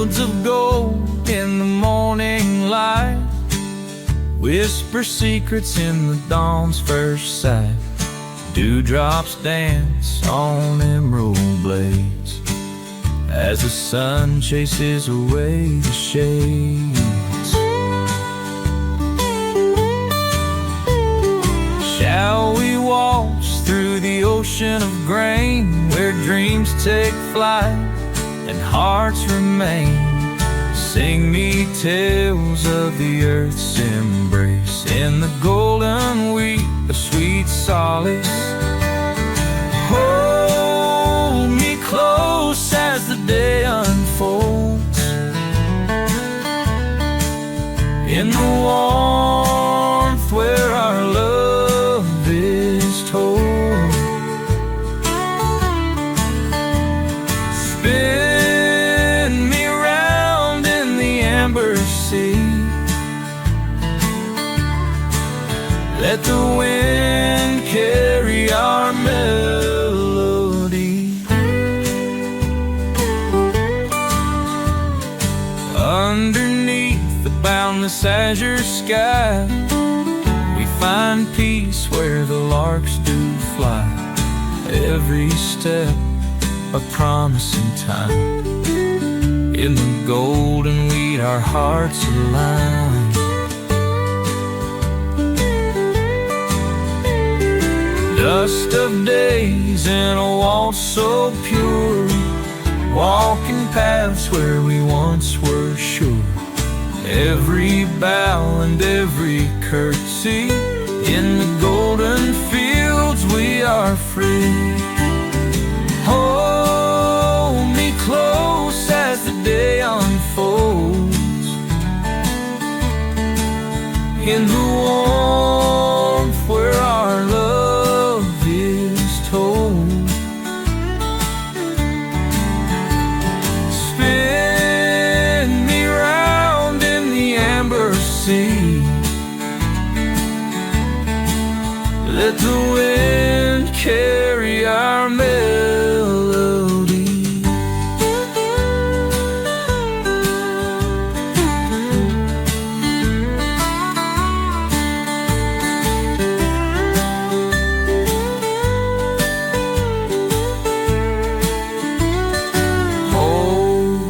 fields of gold in the morning light, whisper secrets in the dawn's first sight. Dewdrops dance on emerald blades as the sun chases away the shades. Shall we waltz through the ocean of grain, where dreams take flight and hearts remain? Sing me tales of the earth's embrace in the golden wheat of sweet solace. Hold me close as the day unfolds in the warmth where our love is told. Spin me round in the amber sea, let the wind carry our melody. Underneath the boundless azure sky, we find peace where the larks do fly. Every step a promising time, in the golden wheat our hearts align. Dust of days in a waltz so pure, walking paths where we once were sure. Every bow and every curtsy, in the golden fields we are free. Hold me close as the day unfolds in the warmth where our love is told. Spin me round in the amber sea, let the wind carry our melody. Hold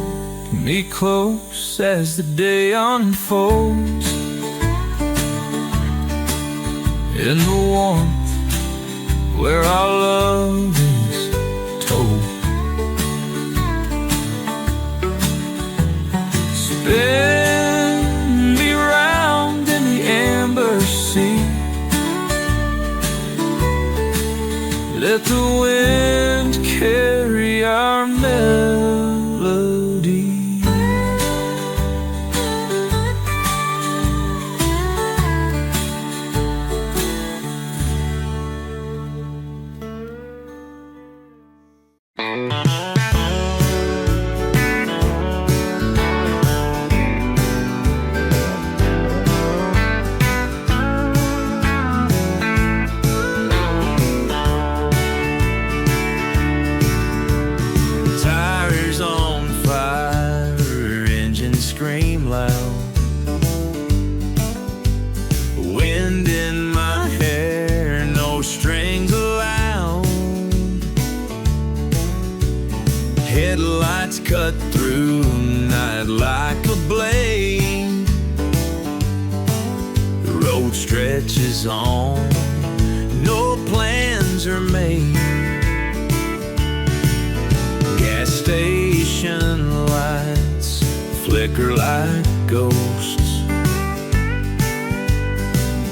me close as the day unfolds in the warmth where our love is told. Spin me round in the amber sea, let the wind carry our melody. Headlights cut through night like a blade. The road stretches on, no plans are made. Gas station lights flicker like ghosts.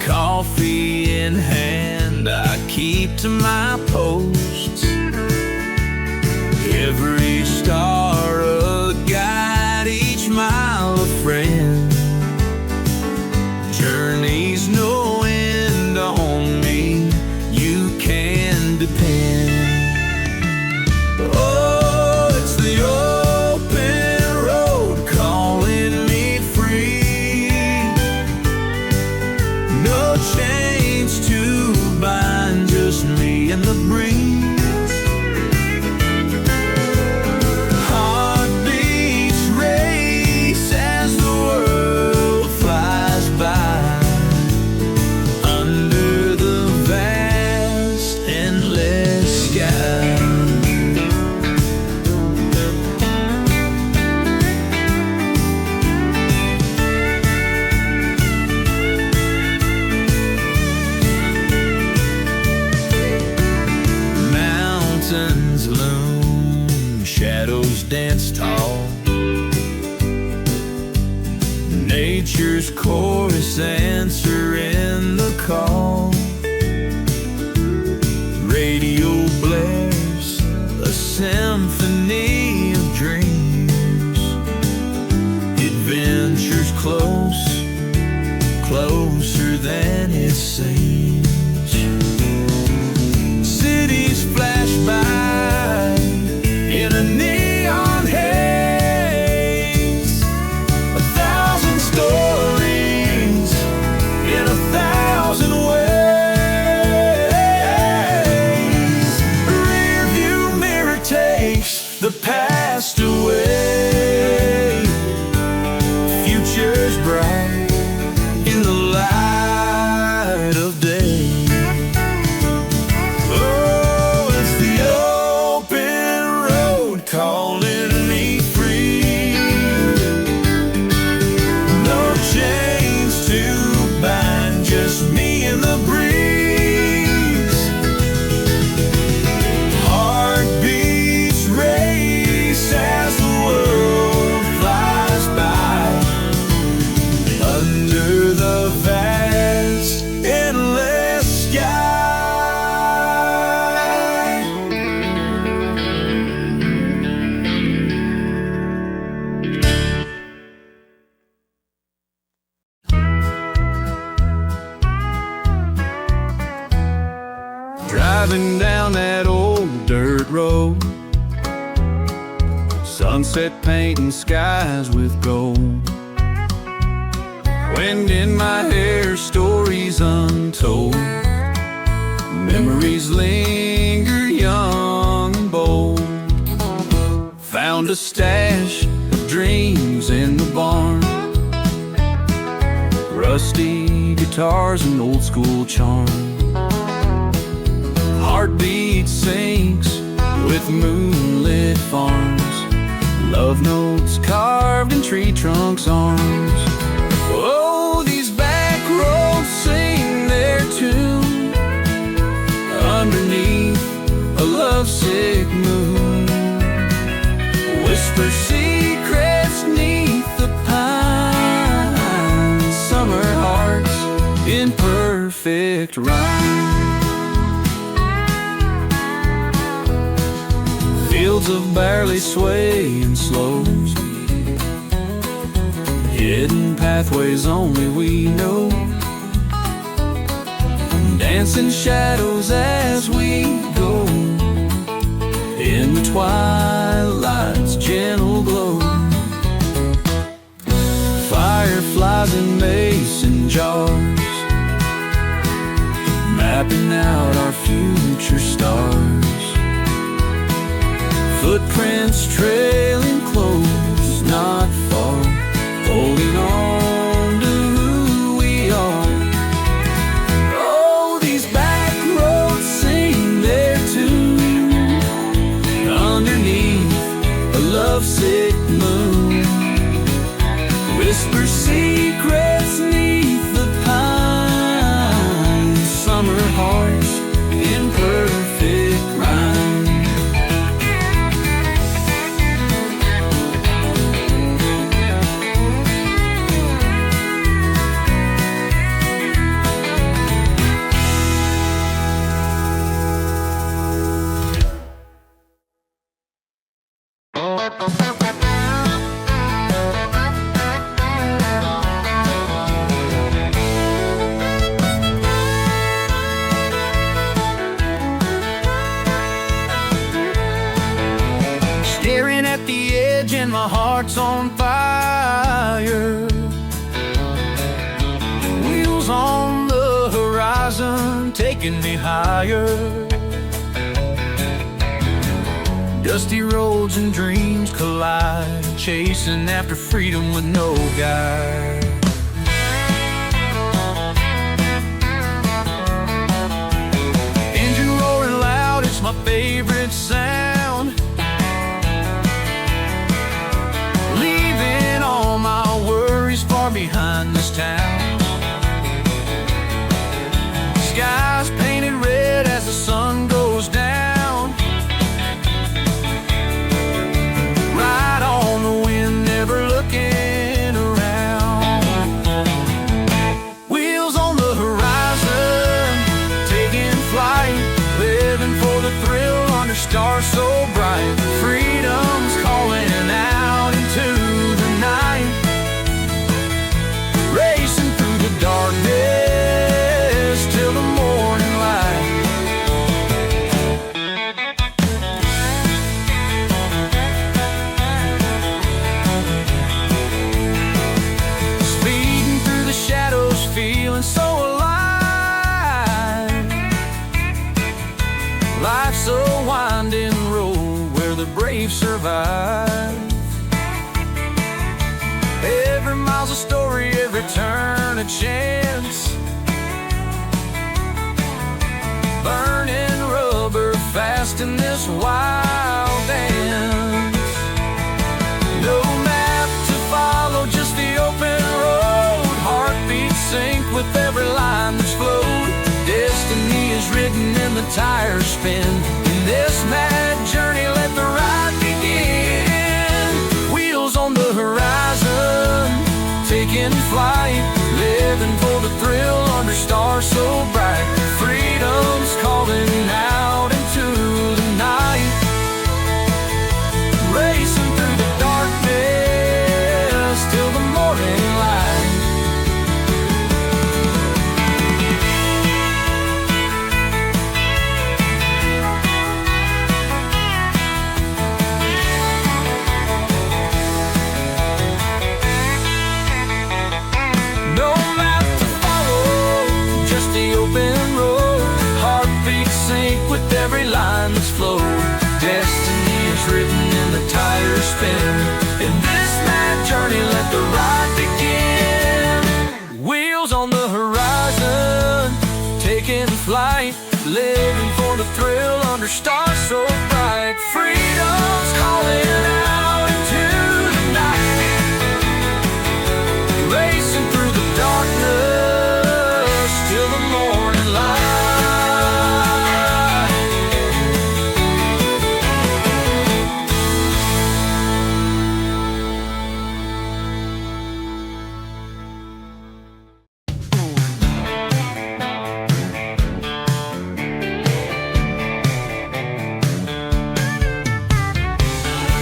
Coffee in hand, I keep to my posts. Every star a guide, each mile a friend. Journey's no end on me, you can depend. Oh, it's the open road calling me free. No chains to bind, just me and the breeze. shadows dance tall. Nature's chorus answering the call. Radio blares a symphony of dreams. Adventures close, closer than it seems. Cities flash by in a neon haze. 1,000 stories in 1,000 ways. A rear view mirror takes the past away. Future's bright in the light of day. Oh, it's the open road calling me free. No chains to bind, just me and the breeze. Heartbeats race as the world flies by. Under the vast, endless sky. Driving down that old dirt road, sunset painting skies with gold. Wind in my hair, stories untold. Memories linger young and bold. Found a stash of dreams in the barn. Rusty guitars and old school charm. Heartbeat sinks with moonlit farms. Love notes carved in tree trunks' arms. Oh, these back roads sing their tune underneath a lovesick moon. Whisper secrets neath the pines. Summer hearts in perfect rhyme. Fields of barley sway and slow. Hidden pathways only we know. Dancing shadows as we go. In the twilight's gentle glow. Fireflies in mason jars, mapping out our future stars. Footprints trailing close, not far, holding on to who we are. Oh, these back roads sing their tune underneath a lovesick moon. Whisper secrets neath the pines. Summer hearts in perfect rhyme. Staring at the edge and my heart's on fire. Wheels on the horizon taking me higher. Dusty roads and dreams collide, chasing after freedom with no guide. Engine roaring loud, it's my favorite sound. Leaving all my worries far behind this town. Skies painted red as the sun goes down. the brave survive. Every mile's a story, every turn a chance. Burning rubber fast in this wild dance. No map to follow, just the open road. Heartbeats sync with every line that's flowed. Destiny is written in the tires spin. In this mad journey, let the ride begin. Wheels on the horizon, taking flight, living for the thrill under stars so bright. Freedom's calling out into the night, racing through the darkness till the morning light. No map to follow, just the open road. Heartbeats sync with every line that's flowed. Destiny is written in the tires spin. In this mad journey, let the ride begin. Wheels on the horizon, taking flight, living for the thrill under stars so bright. Freedom's calling out into the night, racing through the darkness till the morning light.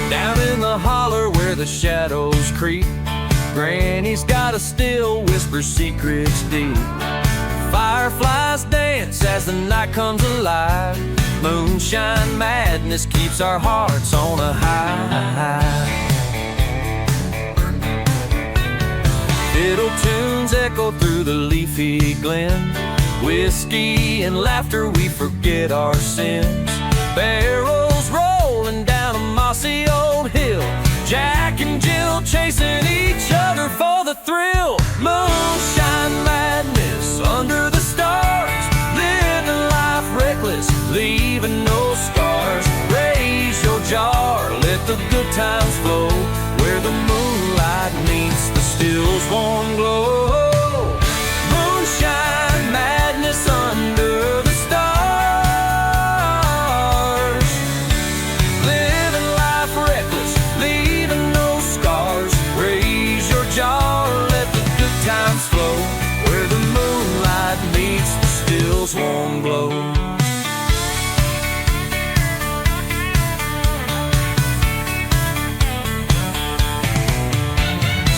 Down in the holler where the shadows creep, Granny's got a still whisper secrets deep. Fireflies dance as the night comes alive. Moonshine madness keeps our hearts on a high. Fiddle tunes echo through the leafy glen. Whiskey and laughter, we forget our sins. Barrels rolling down a mossy old hill. Jack and Jill chasing each other for the thrill. Moonshine madness under the stars, living life reckless, leaving no scars. Raise your jar, let the good times flow, where the moonlight meets the still's warm glow. Moonshine madness under the stars, living life reckless, leaving no scars. Raise your jar, let the good times flow, where the moonlight meets the still's warm glow.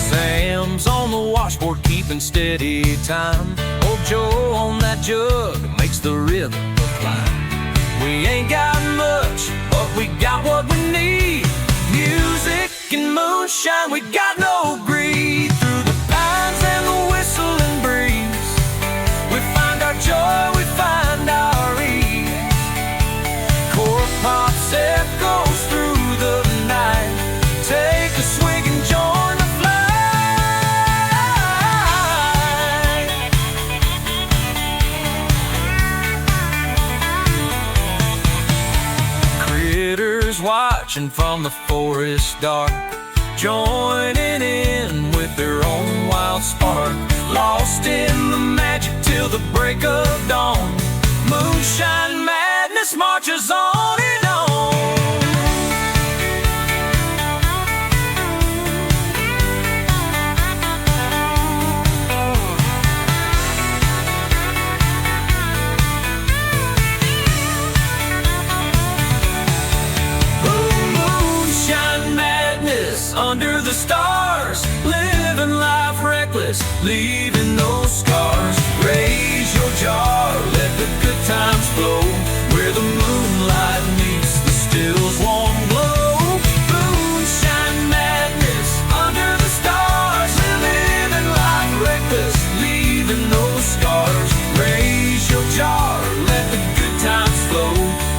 Sam's on the washboard keeping steady time. Old Joe on that jug makes the rhythm climb. We ain't got much, but we got what we need. Music and moonshine, we got no greed. Through the pines and the whistling breeze, we find our joy, we find our ease. Cork pops echoes through the night. Take a swig and join the flight. Critters watching from the forest dark, joining in with their own wild spark. Lost in the magic till the break of dawn. Moonshine madness marches on and on. Moonshine madness under the stars, living life reckless, leaving no scars. Raise your jar, let the good times flow, where the moonlight meets the still's warm glow. Moonshine madness under the stars, living life reckless, leaving no scars. Raise your jar, let the good times flow,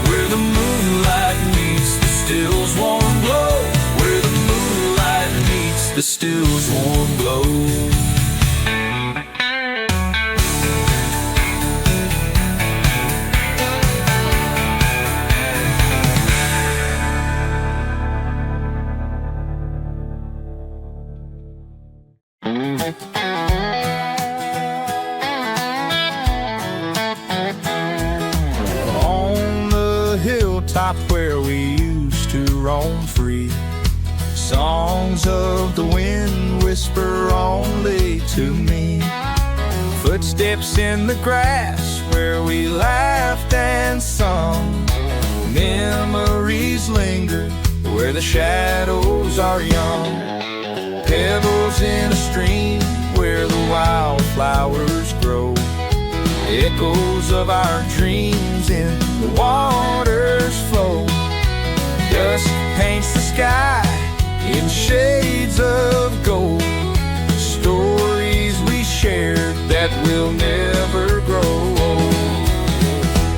where the moonlight meets the still hill's warm glow, where the moonlight meets the still's warm glow. On the hilltop where we used to roam free, songs of the wind whisper only to me. Footsteps in the grass where we laughed and sung. Memories linger where the shadows are young. Pebbles in a stream where the wildflowers grow. Echoes of our dreams in the water's flow. Dusk paints the sky in shades of gold. Stories we shared that will never grow old.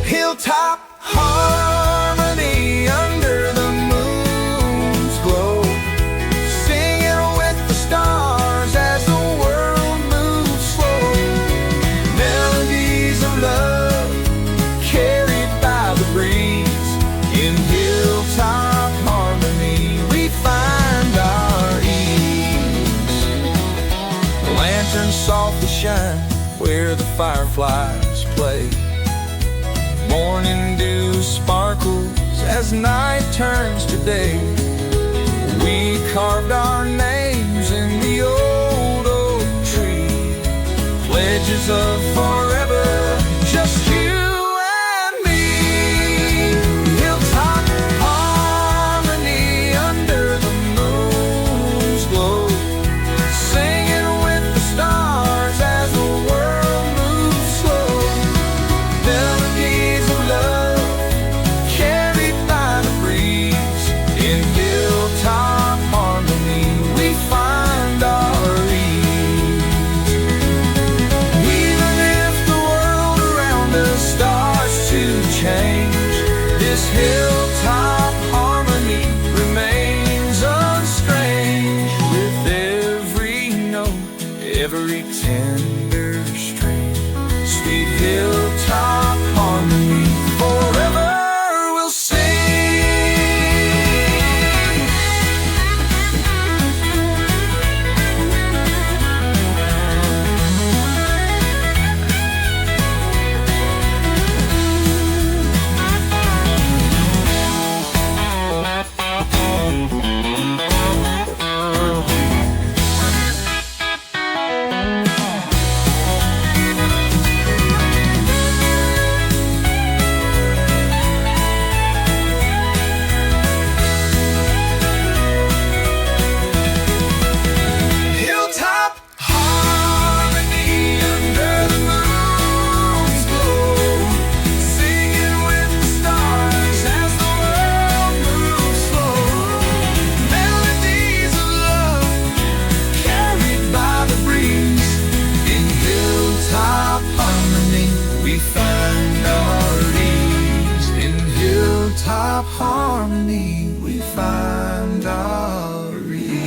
Hilltop harmony under the moon's glow, singing with the stars as the world moves slow. Melodies of love carried by the breeze. In hilltop harmony we find our ease. The lanterns softly shine where the fireflies play. Morning dew sparkles as night turns to day. We carved our names in the old oak tree, pledges of forever, just you and me. Hilltop harmony under the moon's glow, singing with the stars as the world moves slow. Melodies of love carried by the breeze. In hilltop harmony we find our ease. Even if the world around us starts to change, this hilltop harmony remains unstranged. With every note, every tender string, sweet hilltop harmony forever will sing. Hilltop harmony under the moon's glow, singing with the stars as the world moves slow. Melodies of love carried by the breeze. In hilltop harmony we find our ease. In hilltop harmony we find our ease.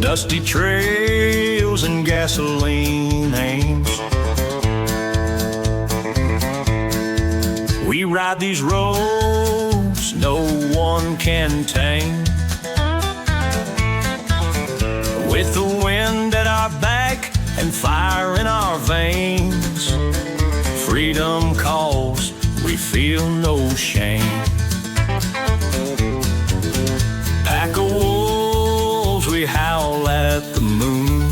Dusty trails and gasoline aims. We ride these roads no one can tame. With the wind at our back and fire in our veins, freedom calls, we feel no shame. Pack of wolves, we howl at the moon.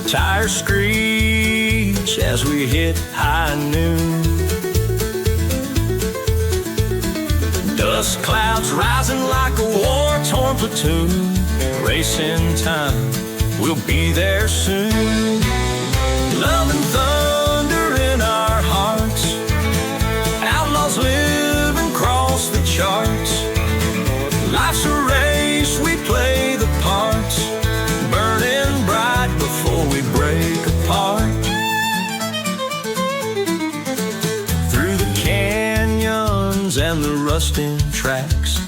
Tires screech as we hit high noon. Dust clouds rising like a war-torn platoon. Racing time, we'll be there soon. Love and thunder in our hearts, outlaws live and the rusting tracks.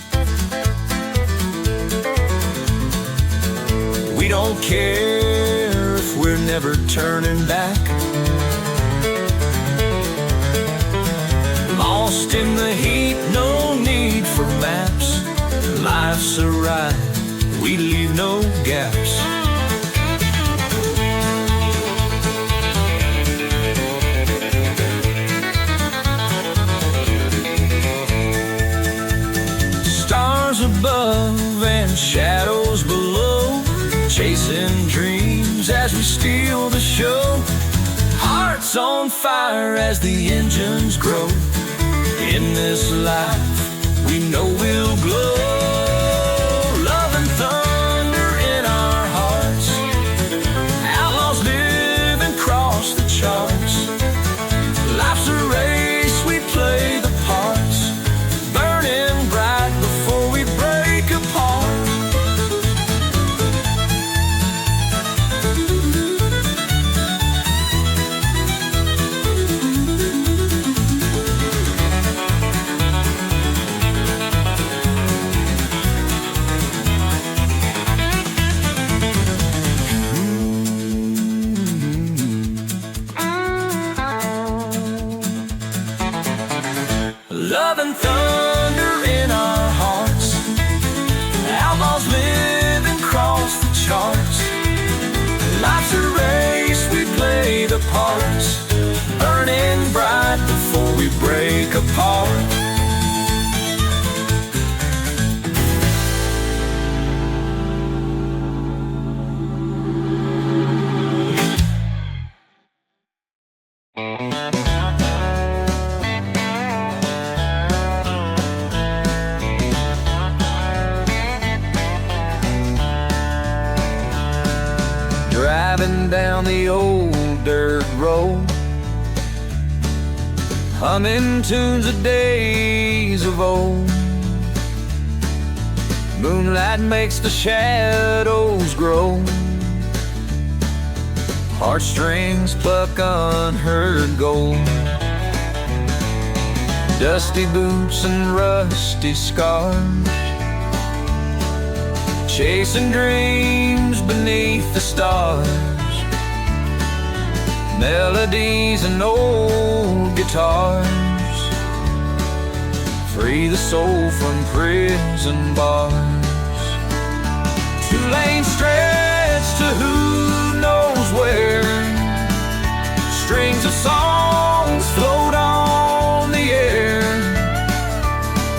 We don't care if we're never turning back. Lost in the heat, no need for maps. Life's a ride, we leave no gaps. Stars above and shadows below, chasing dreams as we steal the show. Hearts on fire as the engines grow. In this life, we know we'll glow. Love and thunder in our hearts. Outlaws live and cross the charts. Life's a race, we play the parts. Burning bright before we break apart. Love and thunder in our hearts. Outlaws live and cross the charts. Life's a race, we play the parts. Burning bright before we break apart. Driving down the old dirt road, humming tunes of days of old. Moonlight makes the shadows grow. Heartstrings pluck unheard gold. Dusty boots and rusty scars, chasing dreams beneath the stars. Melodies and old guitars free the soul from prison bars. Two lanes stretch to who knows where. Strings of songs float on the air.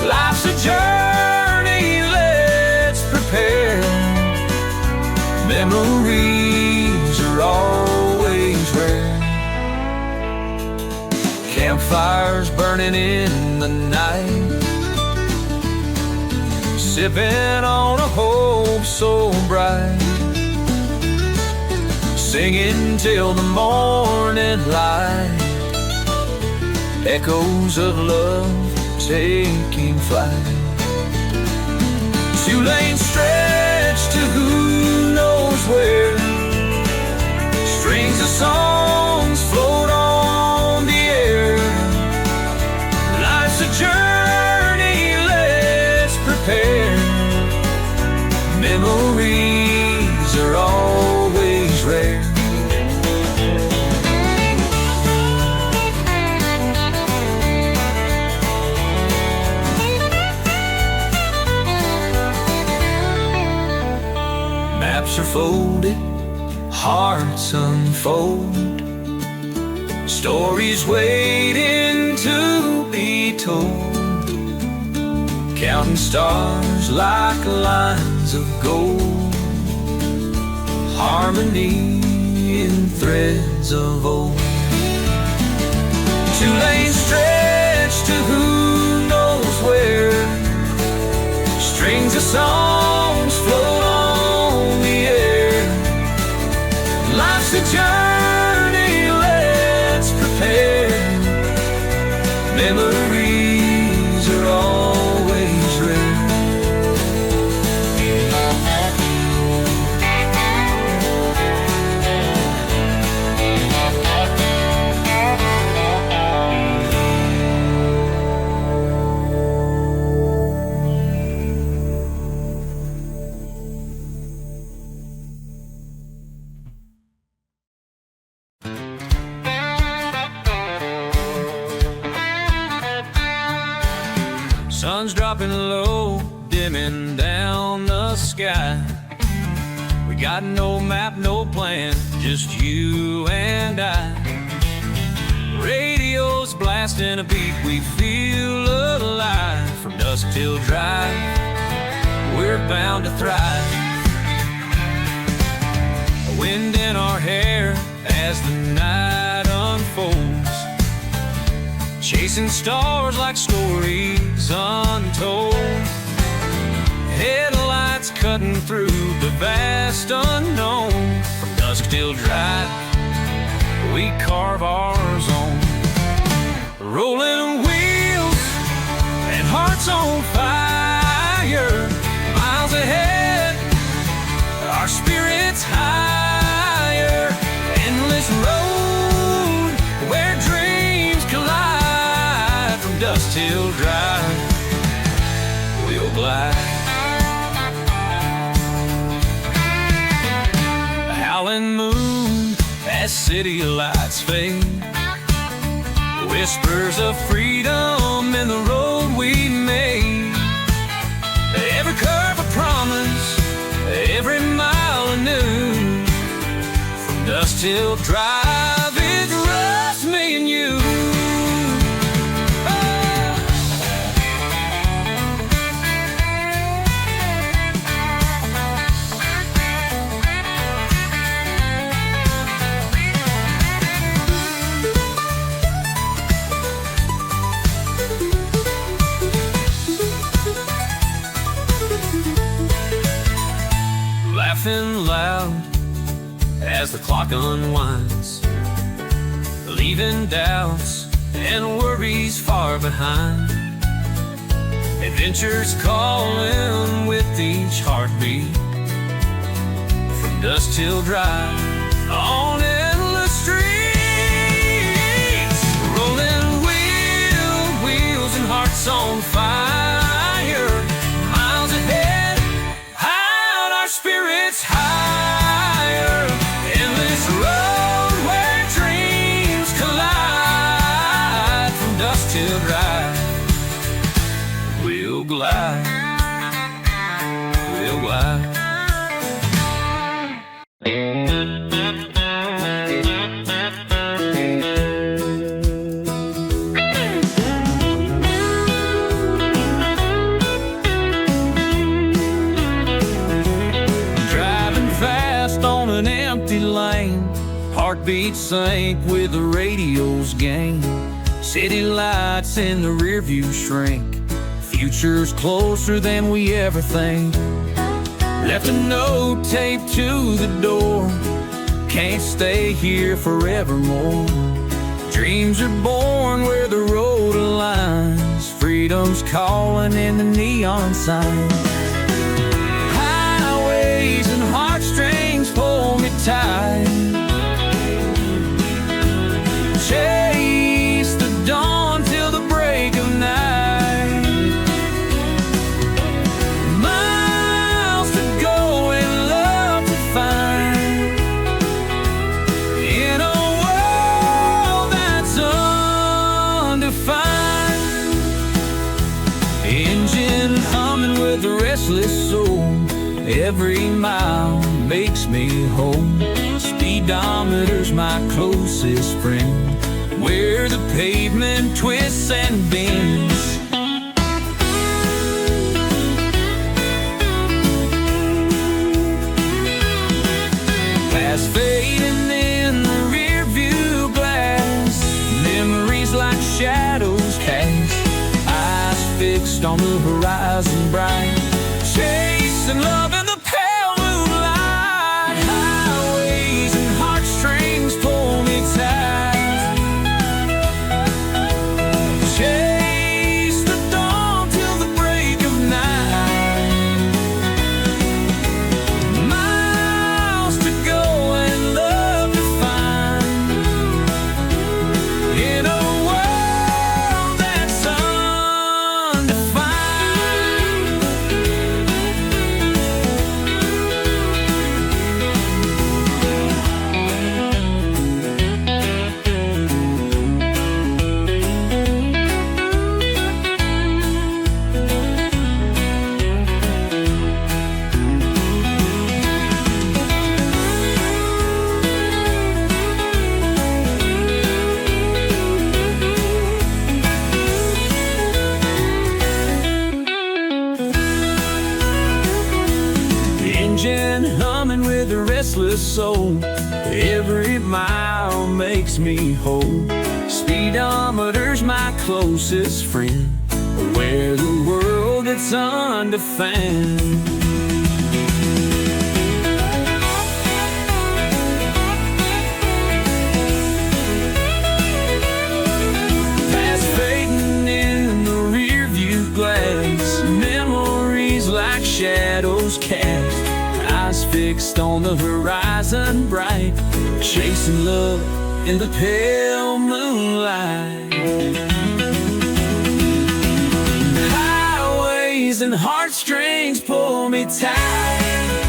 Life's a journey, let's prepare. Memories are always rare. Campfires burning in the night, sipping on a hope so bright. Singing till the morning light. Echoes of love taking flight. Two lanes stretch to who knows where. Strings of songs float on the air. Life's a journey, let's prepare. Memories are always rare. Maps are folded, hearts unfold. Stories waiting to be told. Counting stars like lines of gold. Harmony in threads of old. Two lanes stretch to who knows where. Strings of songs float on the air. Life's a journey, let's prepare. Memories are always rare. Sun's dropping low, dimming down the sky. We got no map, no plan, just you and I. Radio's blasting a beat, we feel alive. From dusk till drive, we're bound to thrive. A wind in our hair as the night unfolds, chasing stars like stories untold. Headlights cutting through the vast unknown. From dusk till drive, we carve our zone. Rolling wheels and hearts on fire. Miles ahead, our spirits higher. Endless road where dreams collide. From dusk till drive, we'll glide. Howling moon as city lights fade, whispers of freedom in the road we made. Every curve a promise, every mile anew. From dusk till drive, it's just me and you. Laughing loud as the clock unwinds, leaving doubts and worries far behind. Adventure's calling with each heartbeat. From dusk till drive, on endless streets. Rolling wheels and hearts on fire. Miles ahead, our spirits higher. Endless road where dreams collide. From dusk till drive, we'll glide. We'll glide. Heartbeats sync with the radio's gain. City lights in the rearview shrink. Future's closer than we ever think. Left a note taped to the door. Can't stay here forevermore. Dreams are born where the road aligns. Freedom's calling in the neon sign. Highways and heartstrings pull me tight. Chase the dawn till the break of night. Miles to go and love to find. In a world that's undefined. Engine humming with a restless soul. Every mile makes me whole. Speedometer's my closest friend, where the pavement twists and bends. Past fading in the rear view glass. Memories like shadows cast. Eyes fixed on the horizon bright. Chasing love in the pale moonlight. Highways and heartstrings pull me tight. Chase the dawn till the break of night. Miles to go and love to find. In a world that's undefined. restless soul. Every mile makes me whole. Speedometer's my closest friend, where the world gets undefined. Past fading in the rearview glass, memories like shadows cast. Eyes fixed on the horizon bright, chasing love in the pale moonlight. Highways and heartstrings pull me tight.